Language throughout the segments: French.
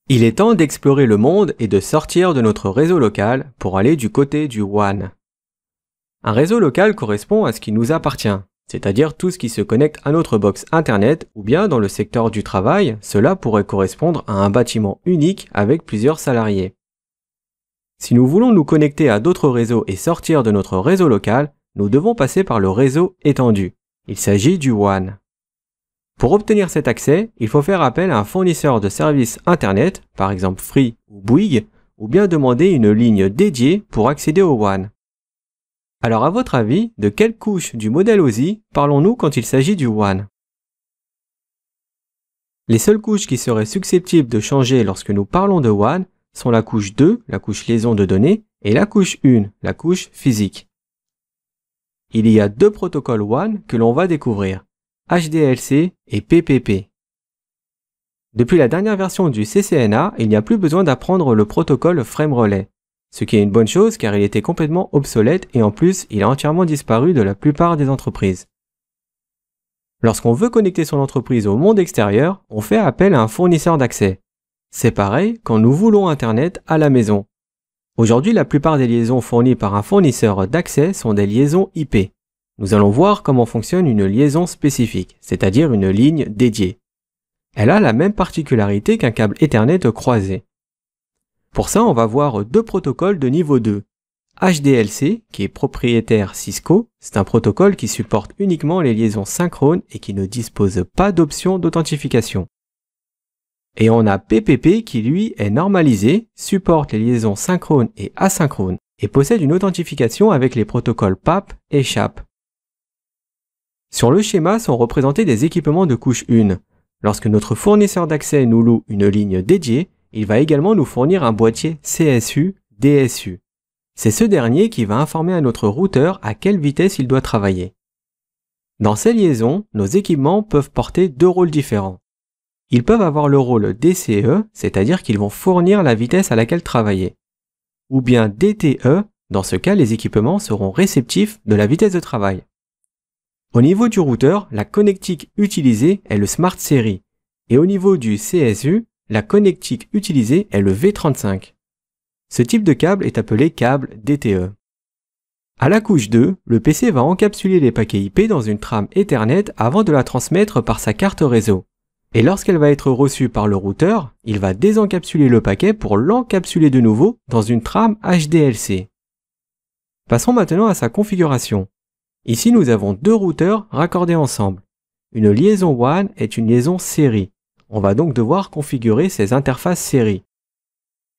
Il est temps d'explorer le monde et de sortir de notre réseau local pour aller du côté du WAN. Un réseau local correspond à ce qui nous appartient, c'est-à-dire tout ce qui se connecte à notre box internet ou bien dans le secteur du travail, cela pourrait correspondre à un bâtiment unique avec plusieurs salariés. Si nous voulons nous connecter à d'autres réseaux et sortir de notre réseau local, nous devons passer par le réseau étendu. Il s'agit du WAN. Pour obtenir cet accès, il faut faire appel à un fournisseur de services Internet, par exemple Free ou Bouygues, ou bien demander une ligne dédiée pour accéder au WAN. Alors à votre avis, de quelle couche du modèle OSI parlons-nous quand il s'agit du WAN? Les seules couches qui seraient susceptibles de changer lorsque nous parlons de WAN sont la couche 2, la couche liaison de données, et la couche 1, la couche physique. Il y a deux protocoles WAN que l'on va découvrir. HDLC et PPP. Depuis la dernière version du CCNA, il n'y a plus besoin d'apprendre le protocole Frame Relay, ce qui est une bonne chose car il était complètement obsolète et en plus il a entièrement disparu de la plupart des entreprises. Lorsqu'on veut connecter son entreprise au monde extérieur, on fait appel à un fournisseur d'accès. C'est pareil quand nous voulons Internet à la maison. Aujourd'hui, la plupart des liaisons fournies par un fournisseur d'accès sont des liaisons IP. Nous allons voir comment fonctionne une liaison spécifique, c'est-à-dire une ligne dédiée. Elle a la même particularité qu'un câble Ethernet croisé. Pour ça, on va voir deux protocoles de niveau 2. HDLC, qui est propriétaire Cisco, c'est un protocole qui supporte uniquement les liaisons synchrones et qui ne dispose pas d'option d'authentification. Et on a PPP qui lui est normalisé, supporte les liaisons synchrones et asynchrones et possède une authentification avec les protocoles PAP et SHAP. Sur le schéma sont représentés des équipements de couche 1. Lorsque notre fournisseur d'accès nous loue une ligne dédiée, il va également nous fournir un boîtier CSU, DSU. C'est ce dernier qui va informer à notre routeur à quelle vitesse il doit travailler. Dans ces liaisons, nos équipements peuvent porter deux rôles différents. Ils peuvent avoir le rôle DCE, c'est-à-dire qu'ils vont fournir la vitesse à laquelle travailler. Ou bien DTE, dans ce cas les équipements seront réceptifs de la vitesse de travail. Au niveau du routeur, la connectique utilisée est le Smart Series et au niveau du CSU, la connectique utilisée est le V35. Ce type de câble est appelé câble DTE. À la couche 2, le PC va encapsuler les paquets IP dans une trame Ethernet avant de la transmettre par sa carte réseau. Et lorsqu'elle va être reçue par le routeur, il va désencapsuler le paquet pour l'encapsuler de nouveau dans une trame HDLC. Passons maintenant à sa configuration. Ici, nous avons deux routeurs raccordés ensemble. Une liaison WAN est une liaison série. On va donc devoir configurer ces interfaces série.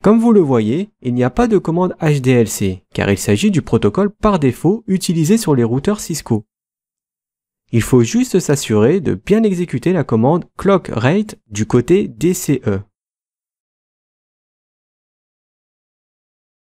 Comme vous le voyez, il n'y a pas de commande HDLC, car il s'agit du protocole par défaut utilisé sur les routeurs Cisco. Il faut juste s'assurer de bien exécuter la commande clock rate du côté DCE.